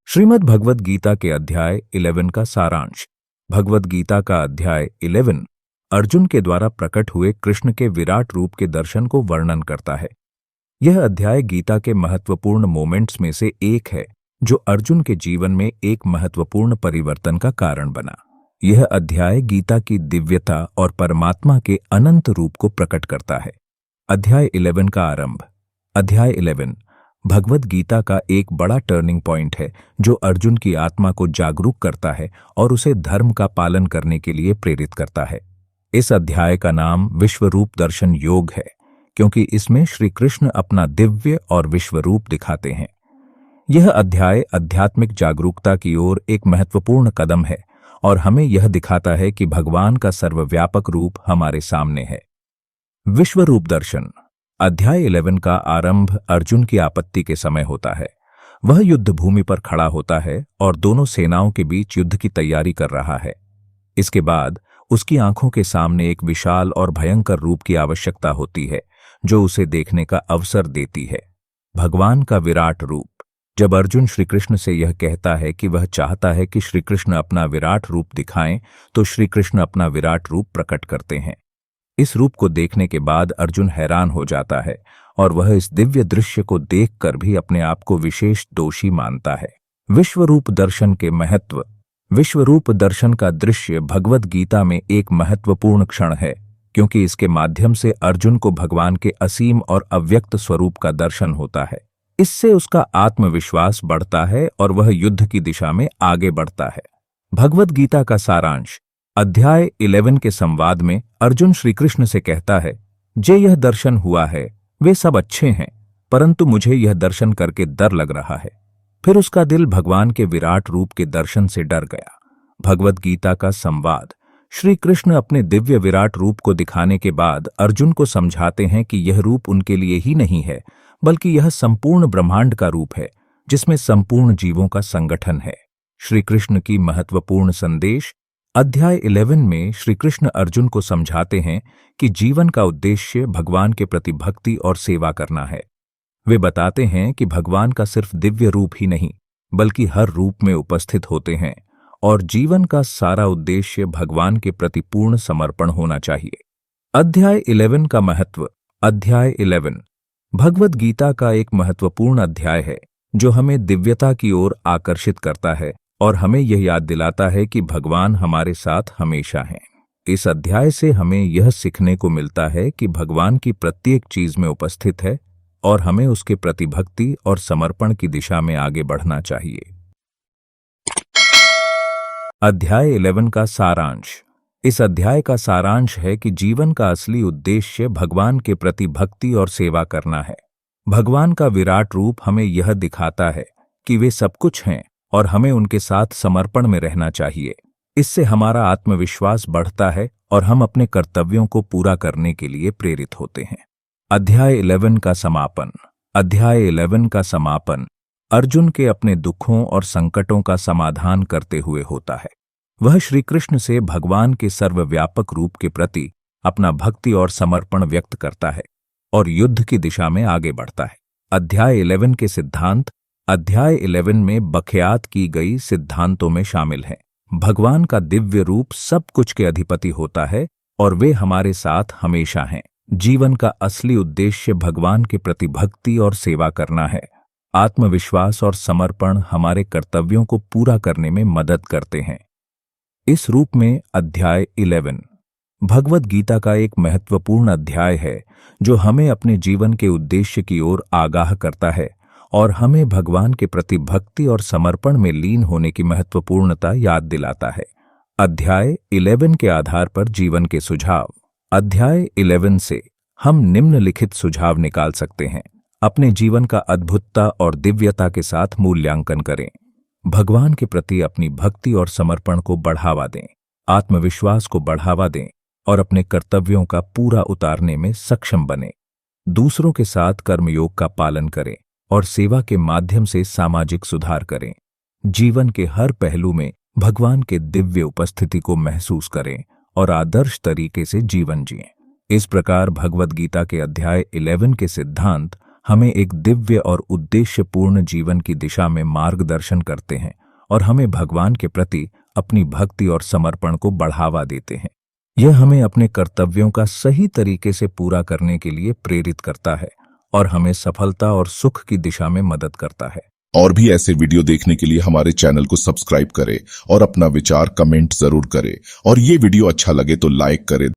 श्रीमद् भगवद गीता के अध्याय 11 का सारांश। भगवद गीता का अध्याय 11 अर्जुन के द्वारा प्रकट हुए कृष्ण के विराट रूप के दर्शन को वर्णन करता है। यह अध्याय गीता के महत्वपूर्ण मोमेंट्स में से एक है जो अर्जुन के जीवन में एक महत्वपूर्ण परिवर्तन का कारण बना। यह अध्याय गीता की दिव्यता और परमात्मा के अनंत रूप को प्रकट करता है। अध्याय 11 का आरंभ। अध्याय 11 भगवद गीता का एक बड़ा टर्निंग पॉइंट है जो अर्जुन की आत्मा को जागरूक करता है और उसे धर्म का पालन करने के लिए प्रेरित करता है। इस अध्याय का नाम विश्वरूप दर्शन योग है क्योंकि इसमें श्री कृष्ण अपना दिव्य और विश्वरूप दिखाते हैं। यह अध्याय आध्यात्मिक जागरूकता की ओर एक महत्वपूर्ण कदम है और हमें यह दिखाता है कि भगवान का सर्वव्यापक रूप हमारे सामने है। विश्वरूप दर्शन। अध्याय 11 का आरंभ अर्जुन की आपत्ति के समय होता है। वह युद्ध भूमि पर खड़ा होता है और दोनों सेनाओं के बीच युद्ध की तैयारी कर रहा है। इसके बाद उसकी आंखों के सामने एक विशाल और भयंकर रूप की आवश्यकता होती है जो उसे देखने का अवसर देती है। भगवान का विराट रूप। जब अर्जुन श्री कृष्ण से यह कहता है कि वह चाहता है कि श्री कृष्ण अपना विराट रूप दिखाएं, तो श्री कृष्ण अपना विराट रूप प्रकट करते हैं। इस रूप को देखने के बाद अर्जुन हैरान हो जाता है और वह इस दिव्य दृश्य को देखकर भी अपने आप को विशेष दोषी मानता है। विश्वरूप दर्शन के महत्व। विश्वरूप दर्शन का दृश्य भगवद गीता में एक महत्वपूर्ण क्षण है क्योंकि इसके माध्यम से अर्जुन को भगवान के असीम और अव्यक्त स्वरूप का दर्शन होता है। इससे उसका आत्मविश्वास बढ़ता है और वह युद्ध की दिशा में आगे बढ़ता है। भगवद गीता का सारांश। अध्याय 11 के संवाद में अर्जुन श्री कृष्ण से कहता है, जे यह दर्शन हुआ है वे सब अच्छे हैं, परंतु मुझे यह दर्शन करके डर लग रहा है। फिर उसका दिल भगवान के विराट रूप के दर्शन से डर गया। भगवद गीता का संवाद। श्री कृष्ण अपने दिव्य विराट रूप को दिखाने के बाद अर्जुन को समझाते हैं कि यह रूप उनके लिए ही नहीं है बल्कि यह संपूर्ण ब्रह्मांड का रूप है जिसमें संपूर्ण जीवों का संगठन है। श्री कृष्ण की महत्वपूर्ण संदेश। अध्याय 11 में श्री कृष्ण अर्जुन को समझाते हैं कि जीवन का उद्देश्य भगवान के प्रति भक्ति और सेवा करना है। वे बताते हैं कि भगवान का सिर्फ दिव्य रूप ही नहीं बल्कि हर रूप में उपस्थित होते हैं और जीवन का सारा उद्देश्य भगवान के प्रति पूर्ण समर्पण होना चाहिए। अध्याय 11 का महत्व। अध्याय 11 भगवद गीता का एक महत्वपूर्ण अध्याय है जो हमें दिव्यता की ओर आकर्षित करता है और हमें यह याद दिलाता है कि भगवान हमारे साथ हमेशा हैं। इस अध्याय से हमें यह सीखने को मिलता है कि भगवान की प्रत्येक चीज में उपस्थित है और हमें उसके प्रति भक्ति और समर्पण की दिशा में आगे बढ़ना चाहिए। अध्याय 11 का सारांश। इस अध्याय का सारांश है कि जीवन का असली उद्देश्य भगवान के प्रति भक्ति और सेवा करना है। भगवान का विराट रूप हमें यह दिखाता है कि वे सब कुछ हैं और हमें उनके साथ समर्पण में रहना चाहिए। इससे हमारा आत्मविश्वास बढ़ता है और हम अपने कर्तव्यों को पूरा करने के लिए प्रेरित होते हैं। अध्याय 11 का समापन। अध्याय 11 का समापन अर्जुन के अपने दुखों और संकटों का समाधान करते हुए होता है। वह श्री कृष्ण से भगवान के सर्वव्यापक रूप के प्रति अपना भक्ति और समर्पण व्यक्त करता है और युद्ध की दिशा में आगे बढ़ता है। अध्याय 11 के सिद्धांत। अध्याय 11 में बख्यात की गई सिद्धांतों में शामिल हैं। भगवान का दिव्य रूप सब कुछ के अधिपति होता है और वे हमारे साथ हमेशा हैं। जीवन का असली उद्देश्य भगवान के प्रति भक्ति और सेवा करना है। आत्मविश्वास और समर्पण हमारे कर्तव्यों को पूरा करने में मदद करते हैं। इस रूप में अध्याय 11 भगवद गीता का एक महत्वपूर्ण अध्याय है जो हमें अपने जीवन के उद्देश्य की ओर आगाह करता है और हमें भगवान के प्रति भक्ति और समर्पण में लीन होने की महत्वपूर्णता याद दिलाता है। अध्याय 11 के आधार पर जीवन के सुझाव। अध्याय 11 से हम निम्नलिखित सुझाव निकाल सकते हैं। अपने जीवन का अद्भुतता और दिव्यता के साथ मूल्यांकन करें। भगवान के प्रति अपनी भक्ति और समर्पण को बढ़ावा दें। आत्मविश्वास को बढ़ावा दें और अपने कर्तव्यों का पूरा उतारने में सक्षम बने। दूसरों के साथ कर्मयोग का पालन करें और सेवा के माध्यम से सामाजिक सुधार करें। जीवन के हर पहलू में भगवान के दिव्य उपस्थिति को महसूस करें और आदर्श तरीके से जीवन जिएं। इस प्रकार भगवद गीता के अध्याय 11 के सिद्धांत हमें एक दिव्य और उद्देश्यपूर्ण जीवन की दिशा में मार्गदर्शन करते हैं और हमें भगवान के प्रति अपनी भक्ति और समर्पण को बढ़ावा देते हैं। यह हमें अपने कर्तव्यों का सही तरीके से पूरा करने के लिए प्रेरित करता है और हमें सफलता और सुख की दिशा में मदद करता है। और भी ऐसे वीडियो देखने के लिए हमारे चैनल को सब्सक्राइब करें और अपना विचार कमेंट जरूर करें। और ये वीडियो अच्छा लगे तो लाइक करें।